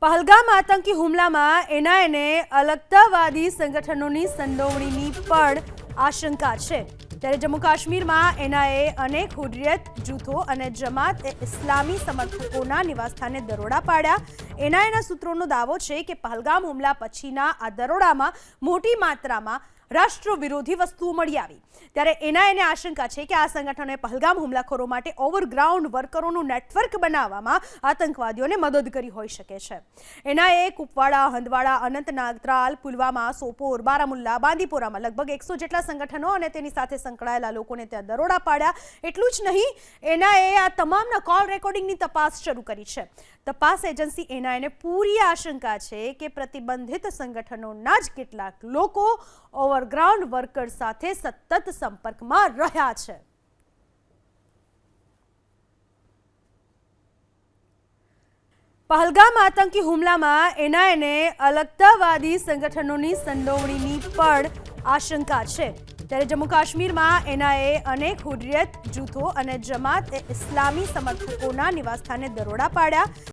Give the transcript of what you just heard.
પહલગામ આતંકી હુમલામાં એનઆઈને અલગતાવાદી સંગઠનોની સંડોવણીની પણ આશંકા છે। ત્યારે જમ્મુ કાશ્મીરમાં એનઆઈએ અનેક હુર્રિયત જૂથો અને જમાત એ ઇસ્લામી સમર્થકોના નિવાસસ્થાને દરોડા પાડ્યા। એનઆઈના સૂત્રોનો દાવો છે કે પહલગામ હુમલા પછીના આ દરોડામાં મોટી માત્રામાં રાષ્ટ્ર વિરોધી વસ્તુઓ મળી આવી। ત્યારે એનઆઈને આશંકા છે કે આ સંગઠનોએ પહલગામ હુમલાખોરો માટે ઓવરગ્રાઉન્ડ વર્કરોનું નેટવર્ક બનાવવામાં આતંકવાદીઓને મદદ કરી હોઈ શકે છે। એનઆઈએ કુપવાડા, હંદવાડા, અનંતનાગ, ત્રાલ, પુલવામા, સોપોર, બારામુલ્લા, બાંદીપોરામાં લગભગ 100 જેટલા સંગઠનો અને તેની સાથે સંકળાયેલા લોકોને ત્યાં દરોડા પાડ્યા। એટલું જ નહીં, એનઆઈએ આ તમામના કોલ રેકોર્ડિંગની તપાસ શરૂ કરી છે। તપાસ એજન્સી એનઆઈને પૂરી આશંકા છે કે પ્રતિબંધિત સંગઠનોના જ કેટલાક લોકો ઓવરગ્રાઉન્ડ વર્કર સાથે સતત સંપર્કમાં રહ્યા છે। પહલગામ આતંકી હુમલામાં એનઆઈને અલગતાવાદી સંગઠનોની સંડોવણીની પણ આશંકા છે। ત્યારે જમ્મુ કાશ્મીરમાં એનઆઈએ અનેક હુર્રિયત જૂથો અને જમાત એ ઇસ્લામી સમર્થકોના નિવાસસ્થાને દરોડા પાડ્યા।